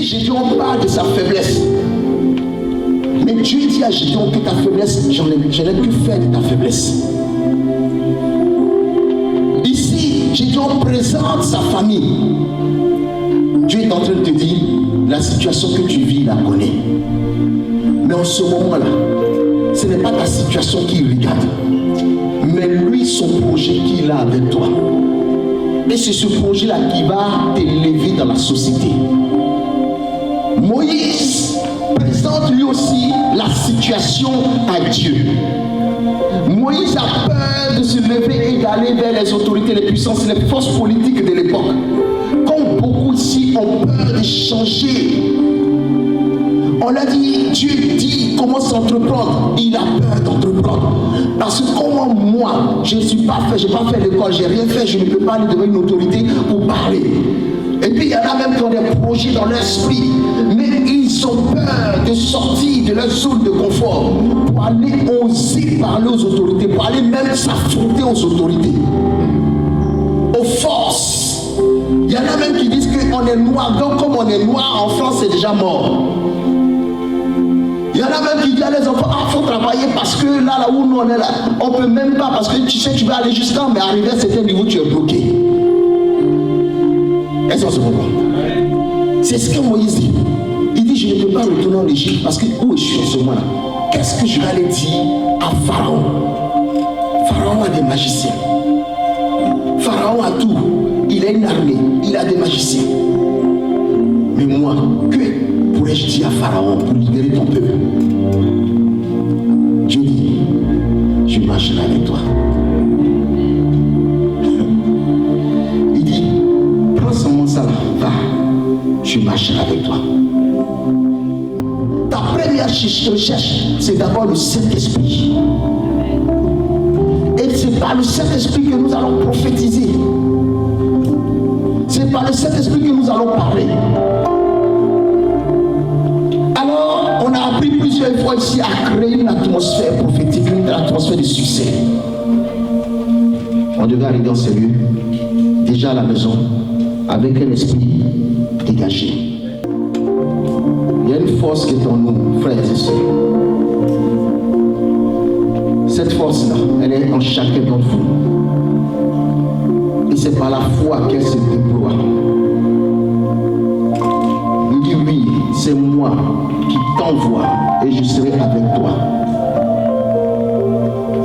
Gédéon parle de sa faiblesse. Mais Dieu dit à Gédéon que ta faiblesse, je n'ai que faire de ta faiblesse. Ici, Gédéon présente sa famille. Dieu est en train de te dire, la situation que tu vis, il la connaît. Mais en ce moment-là, ce n'est pas ta situation qu'il regarde, mais lui, son projet qu'il a avec toi. Et c'est ce projet-là qui va t'élever dans la société. Moïse présente lui aussi la situation à Dieu. Moïse a peur de se lever et d'aller vers les autorités, les puissances, les forces politiques de l'époque. Comme beaucoup ici ont peur de changer. On a dit, Dieu dit comment s'entreprendre. Il a peur d'entreprendre. Parce que comment moi, je n'ai pas fait l'école, je n'ai rien fait, je ne peux pas aller devant une autorité pour parler. Et puis il y en a même qui ont des projets dans leur esprit, mais ils ont peur de sortir de leur zone de confort pour aller oser parler aux autorités, pour aller même s'affronter aux autorités, aux forces. Il y en a même qui disent qu'on est noir, donc comme on est noir en France, c'est déjà mort. Il y en a même qui disent à les enfants, il faut travailler parce que là où nous on est là, on ne peut même pas, parce que tu sais tu vas aller jusqu'à, mais arriver à certain niveau, tu es bloqué. Est-ce qu'on se comprend? C'est ce que Moïse dit. Il dit, je ne peux pas retourner en Égypte parce que où je suis en ce moment-là? Qu'est-ce que je vais aller dire à Pharaon? Pharaon a des magiciens. Pharaon a tout. Il a une armée, il a des magiciens. Mais moi, que pourrais-je dire à Pharaon pour libérer ton peuple? Dieu dit, je marcherai avec toi. Il dit, prends seulement ça là, va, je marcherai avec toi. Ta première recherche, c'est d'abord le Saint-Esprit. Et c'est par le Saint-Esprit que nous allons prophétiser. C'est par le Saint-Esprit que nous allons parler. Alors, on a appris plusieurs fois ici à créer une atmosphère prophétique, une atmosphère de succès. On devait arriver dans ces lieux, déjà à la maison, avec un esprit dégagé. Il y a une force qui est en nous, frères et sœurs. Cette force-là, elle est en chacun d'entre vous. Et c'est par la foi qu'elle se déploie. Il dit oui, c'est moi qui t'envoie et je serai avec toi.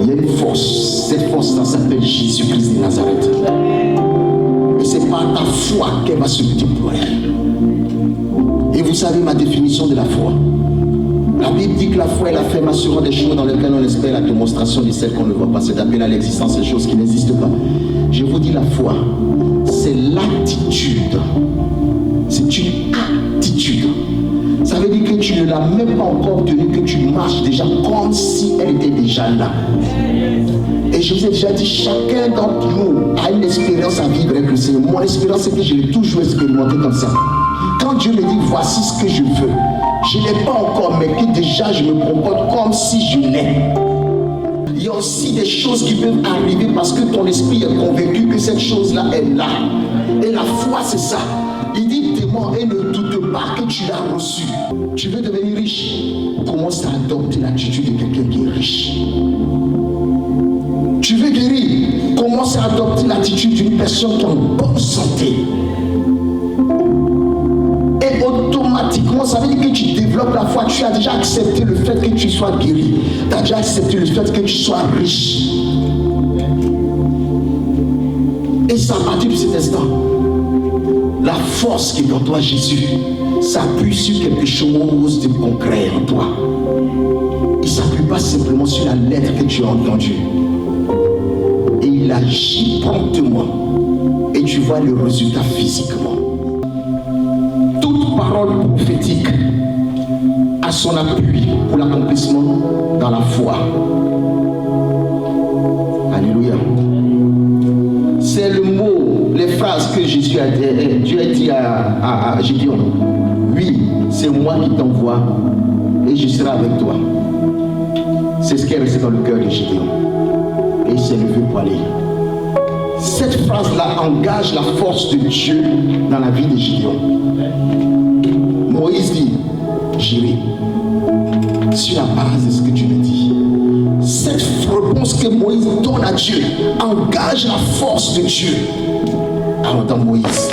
Il y a une force, cette force-là s'appelle Jésus-Christ de Nazareth. Et c'est par ta foi qu'elle va se déployer. Et vous savez ma définition de la foi. La Bible dit que la foi est la ferme assurance des choses dans lesquelles on espère la démonstration de celles qu'on ne voit pas. C'est d'appeler à l'existence des choses qui n'existent pas. Je vous dis la foi, c'est l'attitude. C'est une attitude. Ça veut dire que tu ne l'as même pas encore obtenue, que tu marches déjà comme si elle était déjà là. Et je vous ai déjà dit, chacun d'entre nous a une expérience à vivre avec le Seigneur. Mon expérience, c'est que je l'ai toujours expérimenté comme ça. Quand Dieu me dit, voici ce que je veux, je ne l'ai pas encore, mais que déjà je me comporte comme si je l'ai. Il y a aussi des choses qui peuvent arriver parce que ton esprit est convaincu que cette chose-là est là. Et la foi, c'est ça. Il dit, demande et ne doute pas que tu l'as reçu. Tu veux devenir riche, commence à adopter l'attitude de quelqu'un qui est riche. Tu veux guérir, commence à adopter l'attitude d'une personne qui est en bonne santé. Et automatiquement, ça veut dire que tu développes la foi. Tu as déjà accepté le fait que tu sois guéri. Tu as déjà accepté le fait que tu sois riche. Et c'est à partir de cet instant, la force qui est en toi, Jésus, s'appuie sur quelque chose de concret en toi. Il ne s'appuie pas simplement sur la lettre que tu as entendue. Et il agit promptement. Et tu vois le résultat physiquement. Toute parole prophétique a son appui pour l'accomplissement dans la foi. Alléluia. C'est le mot, les phrases que Jésus a dit, Dieu a dit à Gédéon. Oui, c'est moi qui t'envoie et je serai avec toi. C'est ce qui est resté dans le cœur de Gédéon. Et il s'est levé pour aller. Cette phrase-là engage la force de Dieu dans la vie de Gédéon. à Dieu, engage la force de Dieu. Alors dans Moïse,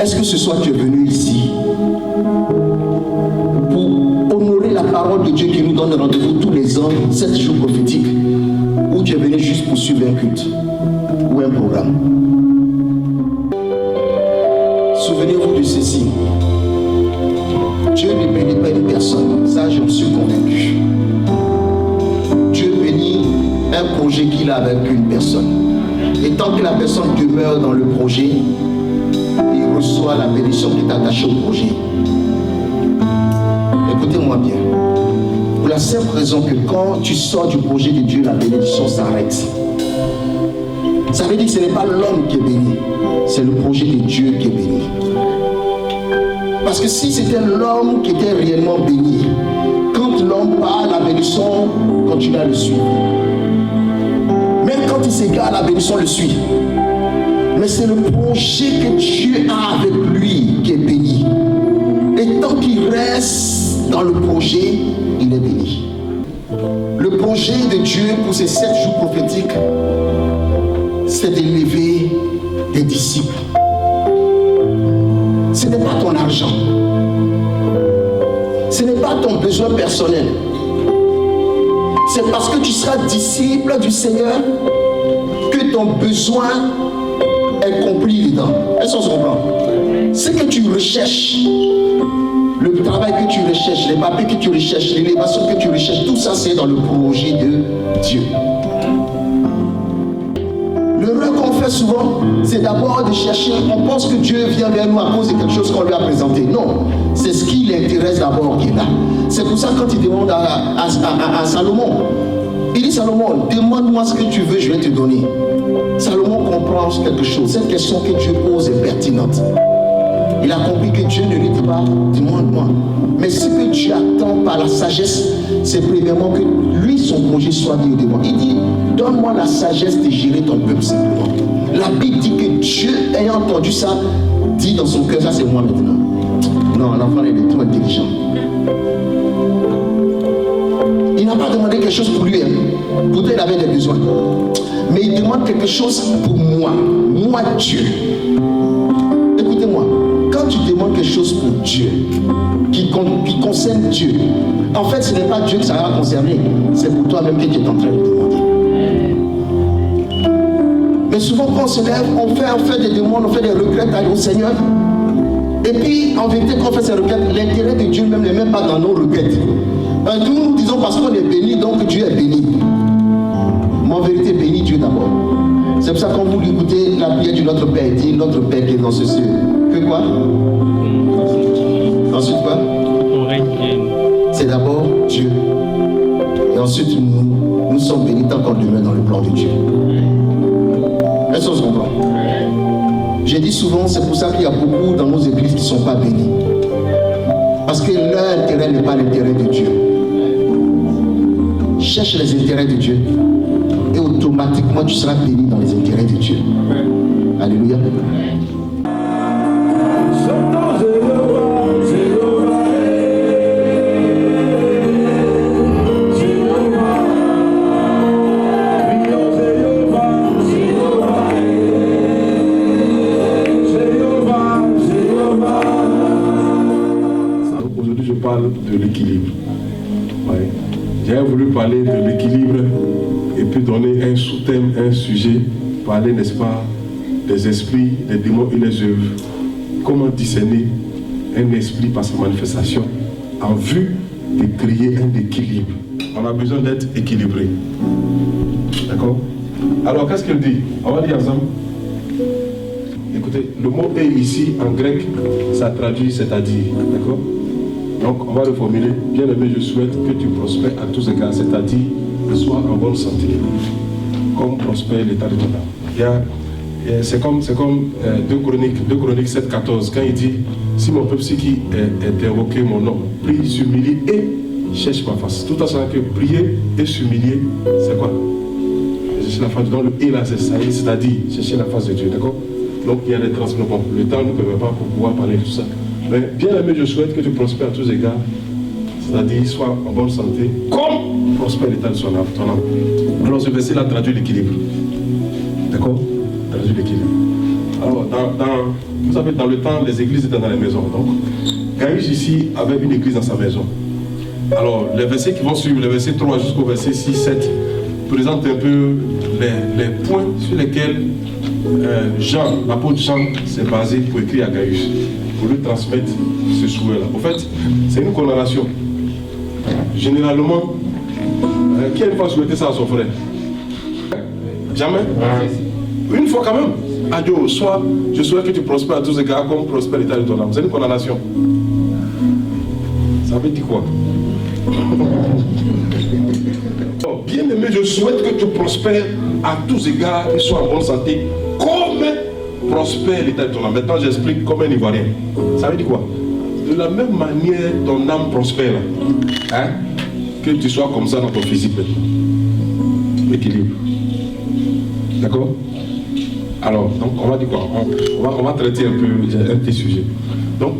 est-ce que ce soir tu es venu ici pour honorer la parole de Dieu qui nous donne rendez-vous tous les ans, 7 jours prophétiques, ou tu es venu juste pour suivre un culte ou un programme? Souvenez-vous de ceci. Dieu ne bénit pas une personne, ça je me suis convaincu. Dieu bénit un projet qu'il a avec une personne. Et tant que la personne demeure dans le projet, il reçoit la bénédiction qui est attachée au projet. Écoutez-moi bien. Pour la simple raison que quand tu sors du projet de Dieu, la bénédiction s'arrête. Ça veut dire que ce n'est pas l'homme qui est béni, c'est le projet de Dieu qui est béni. Parce que si c'était l'homme qui était réellement béni, quand l'homme part, la bénédiction continue à le suivre. Même quand il s'égare, la bénédiction le suit. Mais c'est le projet que Dieu a avec lui qui est béni. Et tant qu'il reste dans le projet, il est béni. Le projet de Dieu pour ces 7 jours prophétiques, c'est d'élever des disciples. Ce n'est pas ton argent. Ce n'est pas ton besoin personnel. C'est parce que tu seras disciple du Seigneur que ton besoin est compris dedans. Est-ce qu'on se comprend? Ce que tu recherches, le travail que tu recherches, les papiers que tu recherches, l'élévation que tu recherches, tout ça c'est dans le projet de Dieu. L'erreur qu'on fait souvent, c'est d'abord de chercher, on pense que Dieu vient vers nous à cause de quelque chose qu'on lui a présenté. Non, c'est ce qui l'intéresse d'abord qui est là. C'est pour ça quand il demande à Salomon, il dit Salomon, demande-moi ce que tu veux, je vais te donner. Salomon comprend quelque chose, cette question que Dieu pose est pertinente. Il a compris que Dieu ne lui dit pas, demande-moi. Mais ce que Dieu attend par la sagesse, c'est premièrement que lui, son projet soit dit au devant. Il dit, donne-moi la sagesse de gérer ton peuple simplement. La Bible dit que Dieu, ayant entendu ça, dit dans son cœur, ça c'est moi maintenant. Non, l'enfant est trop intelligent. Il n'a pas demandé quelque chose pour lui. Pourtant, il avait des besoins. Mais il demande quelque chose pour moi. Moi, Dieu. Écoutez-moi. Quand tu demandes quelque chose pour Dieu, qui concerne Dieu, en fait, ce n'est pas Dieu que ça va concerner. C'est pour toi-même que tu es en train de demander. Mais souvent, quand on se lève, on fait des demandes, on fait des requêtes au Seigneur. Et puis, en vérité, quand on fait ces requêtes, l'intérêt de Dieu même n'est même pas dans nos requêtes. Nous disons parce qu'on est béni, donc Dieu est béni. Mais en vérité, bénis Dieu d'abord. C'est pour ça que quand vous écoutez la prière de notre Père, il dit notre Père qui est dans ce ciel. Que quoi? Ensuite quoi? C'est d'abord Dieu. Et ensuite nous sommes bénis tant qu'on demeure dans le plan de Dieu. Est-ce qu'on se comprend? J'ai dit souvent, c'est pour ça qu'il y a beaucoup dans nos églises qui ne sont pas bénis. Parce que leur intérêt n'est pas l'intérêt de Dieu. Cherche les intérêts de Dieu et automatiquement tu seras béni dans les intérêts de Dieu. Alléluia. Aujourd'hui, je parle de l'équilibre. Ouais. J'ai voulu parler de l'équilibre et puis donner un sous-thème, un sujet, parler, n'est-ce pas, des esprits, des démons et les œuvres. Comment discerner un esprit par sa manifestation en vue de créer un équilibre. On a besoin d'être équilibré. D'accord? Alors, qu'est-ce qu'elle dit? On va dire ensemble. Écoutez, le mot est ici, en grec, ça traduit, c'est-à-dire. D'accord? Donc, on va le formuler. Bien-aimé, je souhaite que tu prospères à tous égards, c'est-à-dire que sois en bonne santé, comme prospère l'état de ton âme. C'est comme 2 Chroniques 7,14, quand il dit, si mon peuple qui est invoqué mon nom, prie, s'humilie et cherche ma face. Tout en sachant que prier et s'humilier, c'est quoi? Chercher la face, donc le et là, c'est-à-dire chercher la face de Dieu, d'accord? Donc il y a des transmissions. Bon, le temps ne permet pas pour pouvoir parler de tout ça. Mais bien aimé, je souhaite que tu prospères à tous égards, c'est-à-dire soit en bonne santé, comme prospère l'état de ton âme. Alors ce verset-là traduit l'équilibre. D'accord? Traduit l'équilibre. Alors, vous savez, dans le temps, les églises étaient dans les maisons. Donc, Gaius ici avait une église dans sa maison. Alors, les versets qui vont suivre, les versets 3 jusqu'au verset 6, 7, présentent un peu les points sur lesquels l'apôtre Jean s'est basé pour écrire à Gaius, pour lui transmettre ce souhait-là. En fait, c'est une condamnation. Généralement, qui a une fois souhaité ça à son frère? Jamais? Une fois quand même. Adieu, soit je souhaite que tu prospères à tous égards comme prospère l'état de ton âme. C'est une condamnation. Ça veut dire quoi? Oh, bien aimé, je souhaite que tu prospères à tous égards et sois en bonne santé comme prospère l'état de ton âme. Maintenant, j'explique comme un Ivoirien. Ça veut dire quoi? De la même manière, ton âme prospère. Hein? Que tu sois comme ça dans ton physique. Équilibre. D'accord? Alors, donc on va dire quoi? On va traiter un peu un petit sujet. Donc,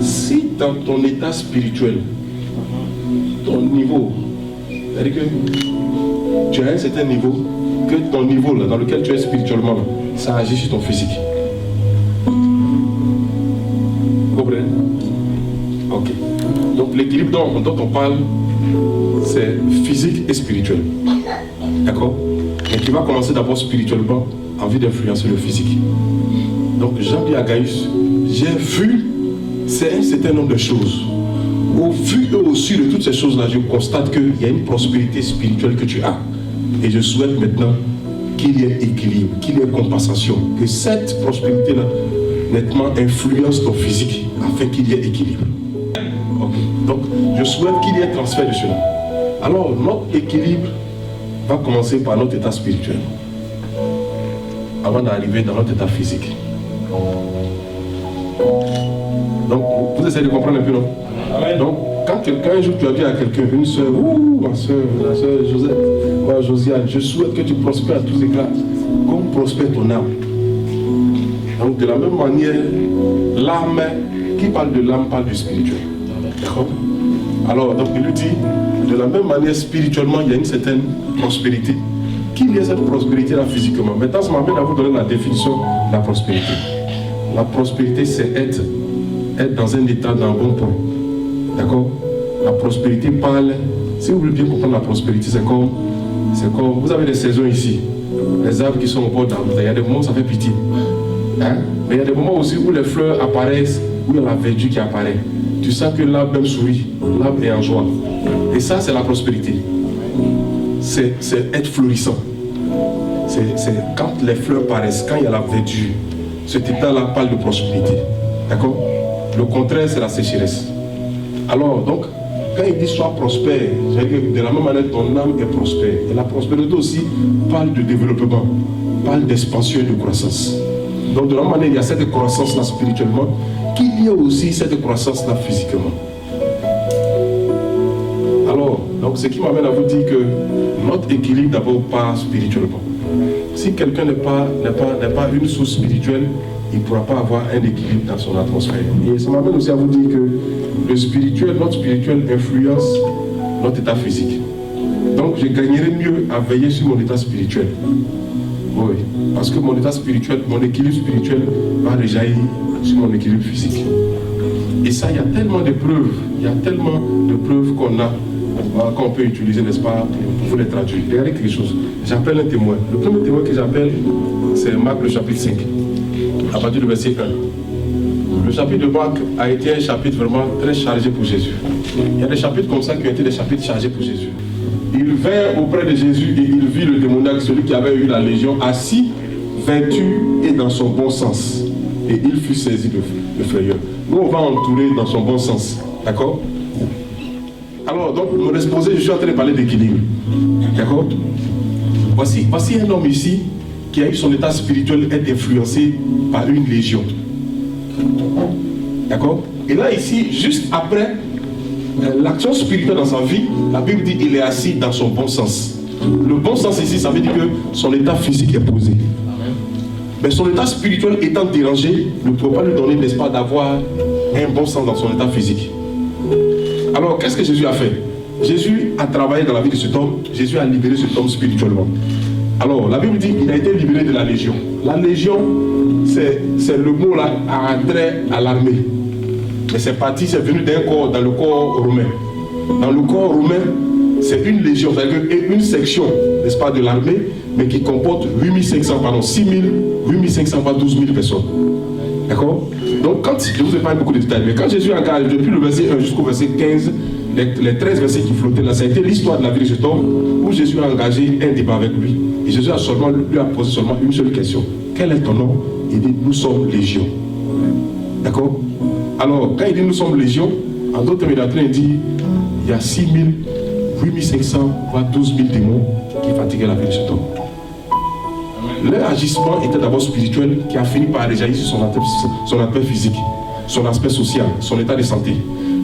si dans ton état spirituel, ton niveau, c'est-à-dire que tu as un certain niveau, que ton niveau là, dans lequel tu es spirituellement, là, ça agit sur ton physique. Vous comprenez? Ok. Donc l'équilibre dont on parle, c'est physique et spirituel. D'accord? Mais qui va commencer d'abord spirituellement, envie d'influencer le physique. Donc Jean dit à Gaius, j'ai vu, c'est un certain nombre de choses. Au vu et au su de toutes ces choses-là, je constate qu'il y a une prospérité spirituelle que tu as. Et je souhaite maintenant qu'il y ait équilibre, qu'il y ait compensation, que cette prospérité-là nettement influence ton physique afin qu'il y ait équilibre. Okay. Donc je souhaite qu'il y ait transfert de cela. Alors notre équilibre va commencer par notre état spirituel, avant d'arriver dans notre état physique. Donc, vous essayez de comprendre un peu, non? Donc, quand un jour tu as dit à quelqu'un, une soeur, ma soeur Josette, moi Josiane, je souhaite que tu prospères à tous éclats, comme prospère ton âme. Donc, de la même manière, l'âme, qui parle de l'âme, parle du spirituel. D'accord? Alors, donc, il lui dit, de la même manière, spirituellement, il y a une certaine prospérité. Qu'il y ait cette prospérité-là physiquement. Maintenant, ça m'amène à vous donner la définition de la prospérité. La prospérité, c'est être dans un état, d'un bon point. D'accord? La prospérité parle, si vous voulez bien comprendre la prospérité, c'est comme, vous avez des saisons ici, les arbres qui sont au bord d'arbres. Il y a des moments où ça fait pitié. Hein? Mais il y a des moments aussi où les fleurs apparaissent, où il y a la verdure qui apparaît. Tu sens que l'arbre même sourit, l'arbre est en joie. Et ça, c'est la prospérité. C'est être florissant. C'est quand les fleurs paraissent, quand il y a la verdure. Cet état-là parle de prospérité. D'accord? Le contraire, c'est la sécheresse. Alors, donc, quand il dit sois prospère, c'est-à-dire que de la même manière, ton âme est prospère. Et la prospérité aussi parle de développement, parle d'expansion et de croissance. Donc, de la même manière, il y a cette croissance-là spirituellement, qu'il y a aussi cette croissance-là physiquement. Alors, donc, ce qui m'amène à vous dire que notre équilibre d'abord part spirituellement. Si quelqu'un n'est pas une source spirituelle, il ne pourra pas avoir un équilibre dans son atmosphère. Et ça m'amène aussi à vous dire que le spirituel, notre spirituel influence notre état physique. Donc je gagnerais mieux à veiller sur mon état spirituel. Oui, parce que mon état spirituel, mon équilibre spirituel va rejaillir sur mon équilibre physique. Et ça, il y a tellement de preuves, qu'on peut utiliser, n'est-ce pas, pour vous les traduire. Regardez quelque chose. J'appelle un témoin. Le premier témoin que j'appelle, c'est Marc, le chapitre 5, à partir du verset 1. Le chapitre de Marc a été un chapitre vraiment très chargé pour Jésus. Il y a des chapitres comme ça qui ont été des chapitres chargés pour Jésus. Il vint auprès de Jésus et il vit le démoniaque, celui qui avait eu la légion, assis, vêtu et dans son bon sens. Et il fut saisi de frayeur. Nous, on va entourer dans son bon sens. D'accord? Alors, donc, mon exposé, je suis en train de parler d'équilibre. D'accord? Voici un homme ici qui a eu son état spirituel être influencé par une légion. D'accord? Et là, ici, juste après l'action spirituelle dans sa vie, la Bible dit qu'il est assis dans son bon sens. Le bon sens ici, ça veut dire que son état physique est posé. Mais son état spirituel étant dérangé, ne peut pas lui donner, n'est-ce pas, d'avoir un bon sens dans son état physique. Alors, qu'est-ce que Jésus a fait? Jésus a travaillé dans la vie de cet homme. Jésus a libéré cet homme spirituellement. Alors, la Bible dit qu'il a été libéré de la légion. La légion, c'est le mot là, a trait à l'armée. Mais c'est parti, c'est venu d'un corps, dans le corps romain. Dans le corps romain, c'est une légion, c'est-à-dire une section, n'est-ce pas, de l'armée, mais qui comporte 8500, pas 12 000 personnes. D'accord? Donc, quand, je ne vous ai pas beaucoup de détails, mais quand Jésus engage depuis le verset 1 jusqu'au verset 15, les 13 versets qui flottaient là, ça a été l'histoire de la vie de cet homme, où Jésus a engagé un débat avec lui. Et Jésus lui a posé seulement une seule question. Quel est ton nom? Il dit, nous sommes légion. D'accord? Alors, quand il dit nous sommes légion, en d'autres termes, il est en train de dire, il y a 6 000, 8500, voire 12 000 démons qui fatiguaient la vie de cet homme. Leur agissement était d'abord spirituel, qui a fini par réjaillir sur son aspect physique, son aspect social, son état de santé.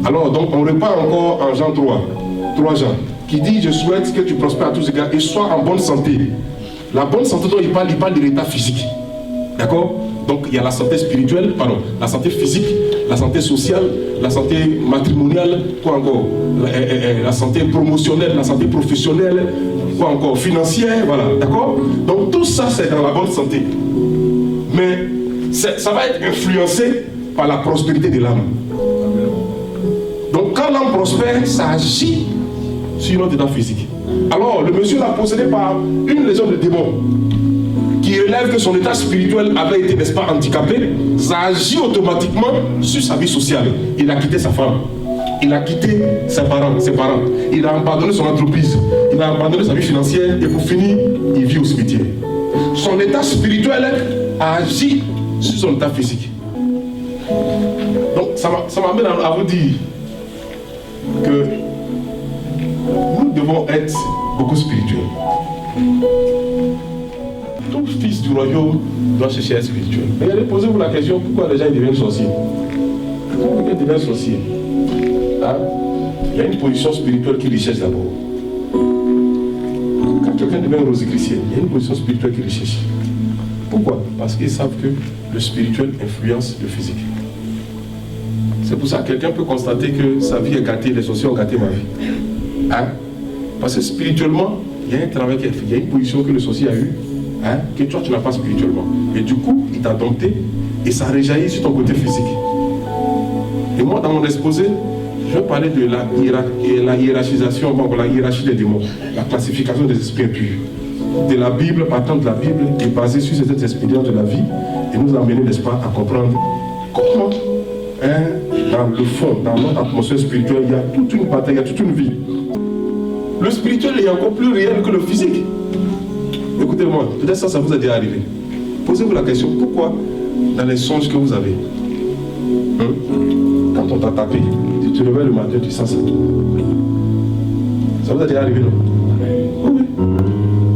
Alors, donc, on repart encore en Jean 3 Jean, qui dit, je souhaite que tu prospères à tous égards et sois en bonne santé. La bonne santé dont il parle de l'état physique. D'accord? Donc, il y a la santé spirituelle, la santé physique, la santé sociale, la santé matrimoniale, quoi encore? La santé promotionnelle, la santé professionnelle, quoi encore? Financière, voilà, d'accord? Donc, tout ça, c'est dans la bonne santé. Mais, ça va être influencé par la prospérité de l'âme. Donc, quand l'âme prospère, ça agit sur notre état physique. Alors, le monsieur l'a possédé par une légion de démons qui relève que son état spirituel avait été, n'est-ce pas, handicapé. Ça agit automatiquement sur sa vie sociale. Il a quitté sa femme, il a quitté ses parents, il a abandonné son entreprise, il a abandonné sa vie financière et pour finir, il vit au cimetière. Son état spirituel a agi sur son état physique. Donc, ça m'amène à vous dire que nous devons être beaucoup spirituels. Tout fils du royaume doit chercher à être spirituel. Mais posez-vous la question, pourquoi les gens deviennent sorciers? Pourquoi ils deviennent sorciers? Hein? Il y a une position spirituelle qui recherche d'abord. Quand quelqu'un devient rosicrucien, il y a une position spirituelle qui recherche. Pourquoi? Parce qu'ils savent que le spirituel influence le physique. C'est pour ça que quelqu'un peut constater que sa vie est gâtée, les sorciers ont gâté ma vie. Hein? Parce que spirituellement, il y a un travail qui est fait, il y a une position que le sorcier a eue, hein, que toi tu n'as pas spirituellement. Et du coup, il t'a dompté et ça réjaillit sur ton côté physique. Et moi, dans mon exposé, je vais parler de la hiérarchisation, la hiérarchie des démons, la classification des esprits impurs. De la Bible, partant de la Bible, et basée sur cette expérience de la vie, et nous amener, n'est-ce pas, à comprendre comment, hein, dans le fond, dans notre atmosphère spirituelle, il y a toute une bataille, il y a toute une vie. Le spirituel est encore plus réel que le physique. Écoutez-moi, peut-être ça vous est déjà arrivé. Posez-vous la question, pourquoi dans les songes que vous avez, hein, quand on t'a tapé, tu te réveilles le matin, tu sens ça. Ça vous est déjà arrivé, non? Oui.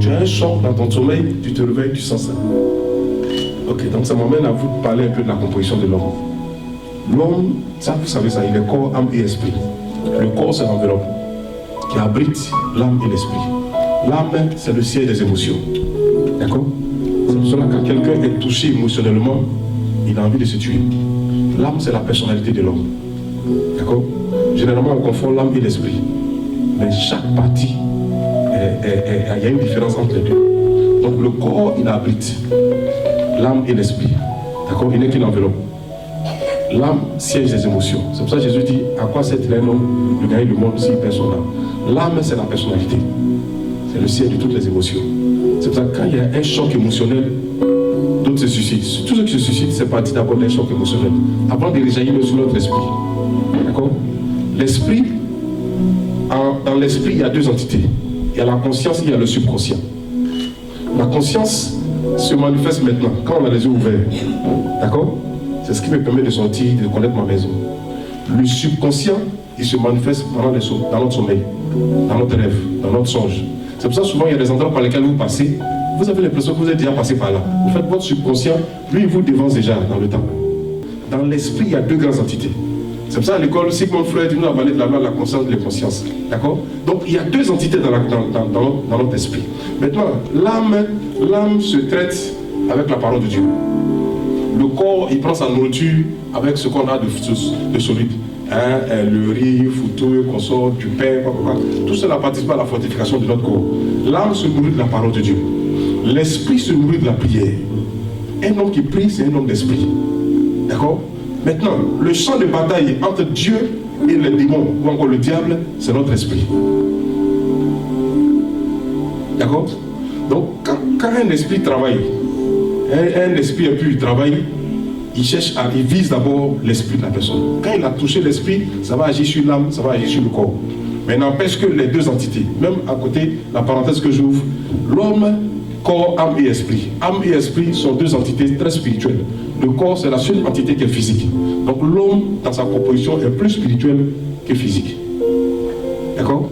Tu as un choc dans ton sommeil, tu te réveilles, tu sens ça. Ok, donc ça m'amène à vous parler un peu de la composition de l'homme. L'homme, ça vous savez ça, il est corps, âme et esprit. Le corps, c'est l'enveloppe qui abrite l'âme et l'esprit. L'âme, c'est le siège des émotions. D'accord? C'est pour cela que quand quelqu'un est touché émotionnellement, il a envie de se tuer. L'âme, c'est la personnalité de l'homme. D'accord? Généralement, on confond l'âme et l'esprit. Mais chaque partie, il y a une différence entre les deux. Donc le corps, il abrite l'âme et l'esprit. D'accord? Il n'est qu'une enveloppe. L'âme, siège des émotions. C'est pour ça que Jésus dit, à quoi sert-il un homme de gagner le monde s'il perd son âme? L'âme, c'est la personnalité. C'est le siège de toutes les émotions. C'est pour ça que quand il y a un choc émotionnel, d'autres se suicident. Tous ceux qui se suicident, c'est parti d'abord d'un choc émotionnel. Avant de réjaillir sur notre esprit. D'accord? L'esprit, dans l'esprit, il y a deux entités. Il y a la conscience et il y a le subconscient. La conscience se manifeste maintenant, quand on a les yeux ouverts. D'accord? C'est ce qui me permet de sortir, de connaître ma maison. Le subconscient, il se manifeste dans notre sommeil, dans notre rêve, dans notre songe. C'est pour ça que souvent il y a des endroits par lesquels vous passez, vous avez l'impression que vous êtes déjà passé par là. En fait, votre subconscient, lui, il vous devance déjà dans le temps. Dans l'esprit, il y a deux grandes entités. C'est pour ça à l'école, Sigmund Freud nous a parlé de la loi de la conscience et de la conscience. D'accord? Donc il y a deux entités dans notre esprit. Maintenant, l'âme se traite avec la parole de Dieu. Le corps, il prend sa nourriture avec ce qu'on a de solide. le riz, foutu, qu'on sort du pain, tout cela participe à la fortification de notre corps. L'âme se nourrit de la parole de Dieu. L'esprit se nourrit de la prière. Un homme qui prie, c'est un homme d'esprit. D'accord? Maintenant, le champ de bataille entre Dieu et les démons, ou encore le diable, c'est notre esprit. D'accord? Donc, quand un esprit travaille, un esprit impur travaille, il vise d'abord l'esprit de la personne. Quand il a touché l'esprit, ça va agir sur l'âme, ça va agir sur le corps. Mais n'empêche que les deux entités, même à côté, la parenthèse que j'ouvre, l'homme, corps, âme et esprit. Âme et esprit sont deux entités très spirituelles. Le corps, c'est la seule entité qui est physique. Donc l'homme, dans sa composition, est plus spirituel que physique. D'accord?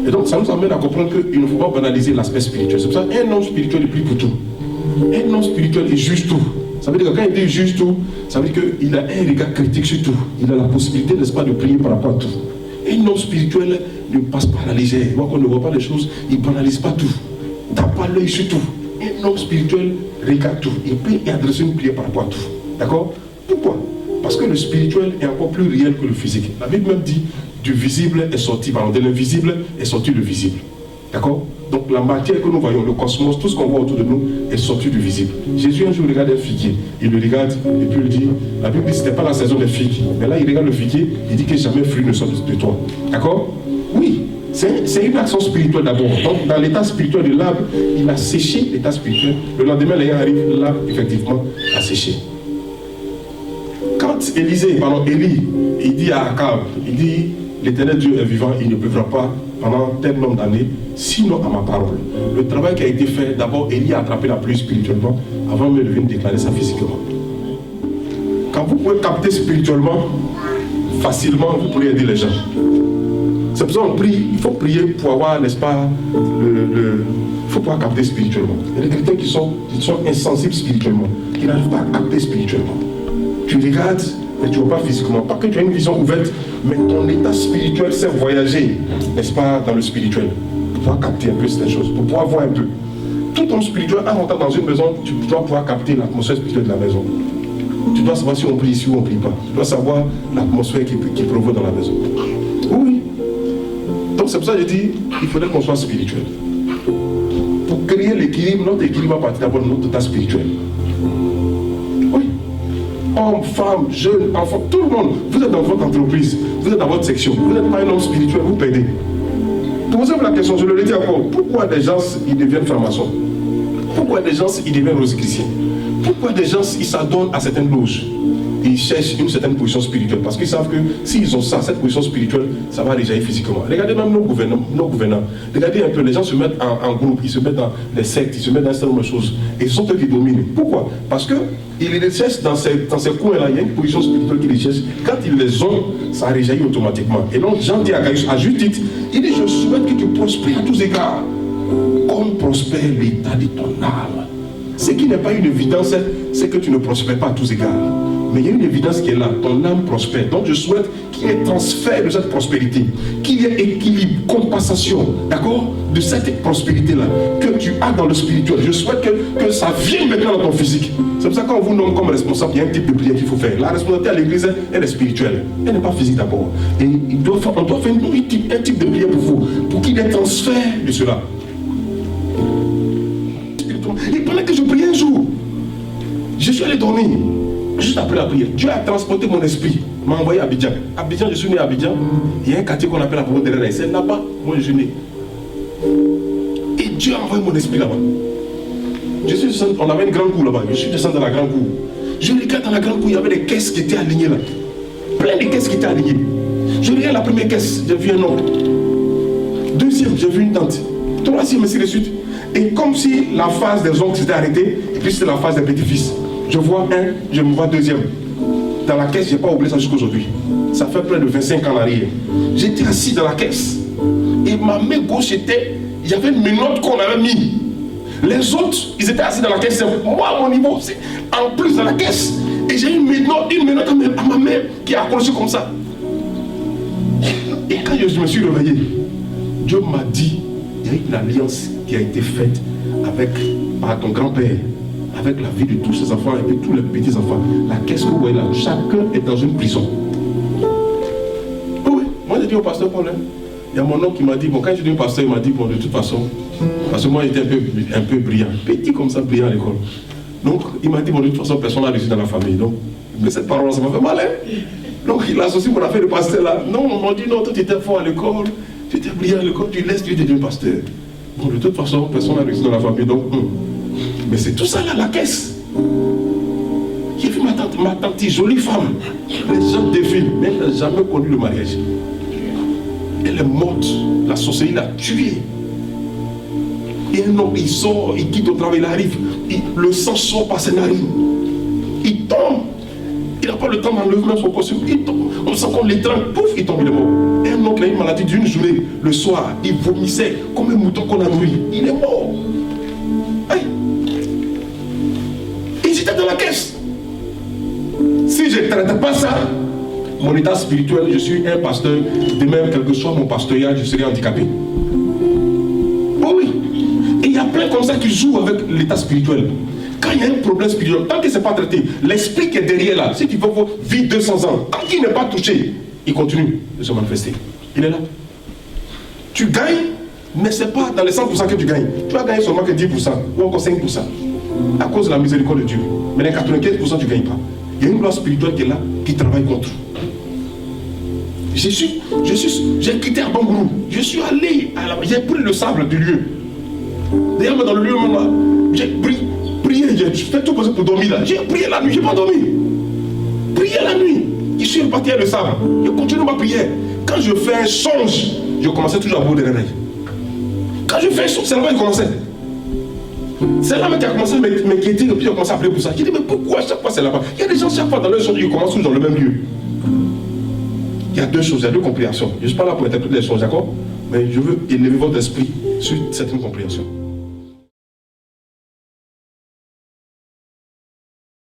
Et donc ça nous amène à comprendre qu'il ne faut pas banaliser l'aspect spirituel. C'est pour ça qu'un homme spirituel est plus pour tout. Un homme spirituel, il juge tout. Ça veut dire que quand il dit juge tout, ça veut dire qu'il a un regard critique sur tout. Il a la possibilité, n'est-ce pas, de prier par rapport à tout. Un homme spirituel ne passe pas à la légère. Moi, quand on ne voit pas les choses, il ne banalise pas tout. Il n'a pas l'œil sur tout. Un homme spirituel regarde tout. Il peut y adresser une prière par rapport à tout. D'accord? Pourquoi? Parce que le spirituel est encore plus réel que le physique. La Bible même dit, du visible est sorti, pardon, de l'invisible est sorti le visible. D'accord? Donc la matière que nous voyons, le cosmos, tout ce qu'on voit autour de nous est sorti du visible. Jésus un jour regarde un figuier, il le regarde et puis il dit, la Bible dit que ce n'était pas la saison des figues. Mais là il regarde le figuier, il dit que jamais fruit ne sort de toi. D'accord? Oui, c'est une action spirituelle d'abord. Donc dans l'état spirituel de l'arbre, il a séché l'état spirituel. Le lendemain, l'arbre effectivement a séché. Quand Élie, il dit à Akab, il dit, l'Éternel Dieu est vivant, il ne pleuvra pas pendant tel nombre d'années, sinon à ma parole. Le travail qui a été fait, d'abord, Élie a attrapé la pluie spirituellement, avant même de venir déclarer ça physiquement. Quand vous pouvez capter spirituellement, facilement, vous pourrez aider les gens. C'est pour ça qu'on prie, il faut prier pour avoir, n'est-ce pas, il faut pouvoir capter spirituellement. Il y a des chrétiens qui sont insensibles spirituellement, qui n'arrivent pas à capter spirituellement. Tu regardes, mais tu ne vois pas physiquement. Pas que tu as une vision ouverte, mais ton état spirituel sait voyager, n'est-ce pas, dans le spirituel. Pour pouvoir capter un peu ces choses, pour pouvoir voir un peu. Tout ton spirituel, en rentrant dans une maison, tu dois pouvoir capter l'atmosphère spirituelle de la maison. Tu dois savoir si on prie ici ou on ne prie pas. Tu dois savoir l'atmosphère qui provoque dans la maison. Oui. Donc c'est pour ça que je dis, il faudrait qu'on soit spirituel. Pour créer l'équilibre, notre équilibre va partir d'abord de notre état spirituel. Hommes, femmes, jeunes, enfants, tout le monde, vous êtes dans votre entreprise, vous êtes dans votre section, vous n'êtes pas un homme spirituel, vous perdez. Posez-vous la question, je le dis encore, pourquoi des gens ils deviennent francs-maçons? Pourquoi des gens ils deviennent rosicruciens? Pourquoi des gens ils s'adonnent à certaines loges? Ils cherchent une certaine position spirituelle parce qu'ils savent que s'ils ont ça, cette position spirituelle, ça va les jaillir physiquement. Regardez même nos gouvernants. Regardez un peu, les gens se mettent en groupe, ils se mettent dans des sectes, ils se mettent dans un certain nombre de choses. Et ce sont eux qui dominent. Pourquoi? Parce qu'ils les cherchent dans ces coins-là, il y a une position spirituelle qu'ils les cherchent. Quand ils les ont, ça réjaillit automatiquement. Et donc Jean dit à Gaius, à juste titre, il dit, je souhaite que tu prospères à tous égards, comme prospère l'état de ton âme. Ce qui n'est pas une évidence, c'est que tu ne prospères pas à tous égards. Mais il y a une évidence qui est là, ton âme prospère. Donc je souhaite qu'il y ait transfert de cette prospérité, qu'il y ait équilibre, compensation, d'accord, de cette prospérité-là, que tu as dans le spirituel. Je souhaite que ça vienne maintenant dans ton physique. C'est pour ça que quand on vous nomme comme responsable, il y a un type de prière qu'il faut faire. La responsabilité à l'église, elle est spirituelle. Elle n'est pas physique d'abord. Et on doit faire un type de prière pour vous, pour qu'il y ait transfert de cela. Et pendant que je priais un jour, je suis allé dormir. Juste après la prière, Dieu a transporté mon esprit, m'a envoyé à Abidjan. Abidjan, je suis né à Abidjan. Il y a un quartier qu'on appelle la Province de Rennes. C'est là-bas, moi je suis né. Et Dieu a envoyé mon esprit là-bas. On avait une grande cour là-bas. Je suis descendu dans la grande cour. Je regarde dans la grande cour, il y avait des caisses qui étaient alignées là. Plein de caisses qui étaient alignées. Je regarde la première caisse, j'ai vu un homme. Deuxième, j'ai vu une tante. Troisième, ainsi de suite. Et comme si la phase des oncles s'était arrêtée, et puis c'est la phase des petits-fils. Je vois un, je me vois deuxième. Dans la caisse, je n'ai pas oublié ça jusqu'aujourd'hui. Ça fait près de 25 ans en arrière. J'étais assis dans la caisse. Et ma main gauche était, il y avait une menotte qu'on avait mis. Les autres, ils étaient assis dans la caisse. Moi, à mon niveau, c'est en plus dans la caisse. Et j'ai une menotte à ma main qui est accrochée comme ça. Et quand je me suis réveillé, Dieu m'a dit, il y a une alliance qui a été faite par ton grand-père, avec la vie de tous ses enfants et de tous les petits-enfants. La caisse que vous voyez là, chacun est dans une prison. dit au pasteur Paul, il y a mon oncle qui m'a dit, bon, quand je dis au pasteur, il m'a dit, bon, de toute façon, parce que moi, j'étais un peu brillant, petit comme ça, brillant à l'école. Donc, il m'a dit, bon, de toute façon, personne n'a réussi dans la famille. Donc, mais cette parole, ça m'a fait mal, hein. Donc, il associe mon affaire de pasteur là. Non, on m'a dit, non, toi, tu étais fort à l'école, tu étais brillant à l'école, tu laisses, tu deviens pasteur. Bon, de toute façon, personne n'a réussi dans la famille. Donc, mais c'est tout ça là, la caisse. J'ai vu ma tante, jolie femme. Les gens défilent, mais elle n'a jamais connu le mariage. Elle est morte. La sorcellerie l'a tuée. Et un homme, il sort, il quitte au travail, il arrive. Le sang sort par ses narines. Il tombe. Il n'a pas le temps d'enlever même son costume. Il tombe. On sent qu'on l'étrangle. Pouf, il tombe, il est mort. Et un oncle a une maladie d'une journée. Le soir, il vomissait comme un mouton qu'on a nourri. Il est mort. Hey. Et j'étais dans la caisse. Si je ne traitais pas ça, mon état spirituel, je suis un pasteur, de même, quel que soit mon pastorat, je serai handicapé. Oh oui. Et il y a plein comme ça qui jouent avec l'état spirituel. Quand il y a un problème spirituel, tant que ce n'est pas traité, l'esprit qui est derrière là, si tu veux vivre 200 ans, tant qu'il n'est pas touché, il continue de se manifester. Il est là. Tu gagnes, mais ce n'est pas dans les 100% que tu gagnes. Tu vas gagner seulement que 10% ou encore 5%. À cause de la miséricorde de Dieu. Mais les 95%, tu ne gagnes pas. Il y a une loi spirituelle qui est là, qui travaille contre. J'ai quitté Abangourou. Je suis allé, j'ai pris le sable du lieu. D'ailleurs, dans le lieu, j'ai prié, j'ai fait tout pour dormir là. J'ai prié la nuit, je n'ai pas dormi. Prié la nuit. Je suis reparti à le sable. Je continue ma prière. Quand je fais un songe, je commençais toujours à avoir des réveils. Quand je fais un songe, c'est là-bas que je commençais. C'est là-bas qui a commencé à m'inquiéter, et puis j'ai commencé à appeler pour ça. J'ai dit, mais pourquoi chaque fois c'est là-bas? Il y a des gens, chaque fois dans leur songe, ils commencent tous dans le même lieu. Il y a deux choses, il y a deux compréhensions. Je ne suis pas là pour interpréter les choses, d'accord? Mais je veux élever votre esprit sur certaines compréhensions.